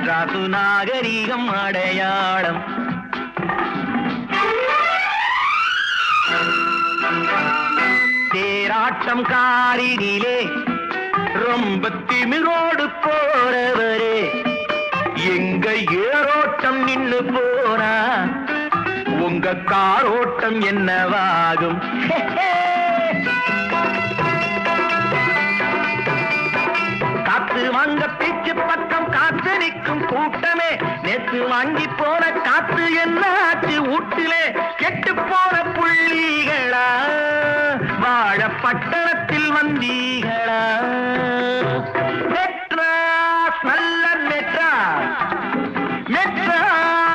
மெட்ராசு நாகரீகம் அடையாளம். தேராட்டம் காரினிலே ரொம்ப திமிரோடு போறவரே, எங்க ஏரோட்டம் நின்னு போனா உங்க காரோட்டம் என்னவாகும்? காத்து வாங்க பீச்சு பக்கம் காத்து நிற்கும் கூட்டமே, நேத்து வாங்கி போன காத்து என்ன ஆச்சு வீட்டிலே? கெட்டு போன புள்ளிகளா வாழ பட்டணத்தில் வந்தீங்களா?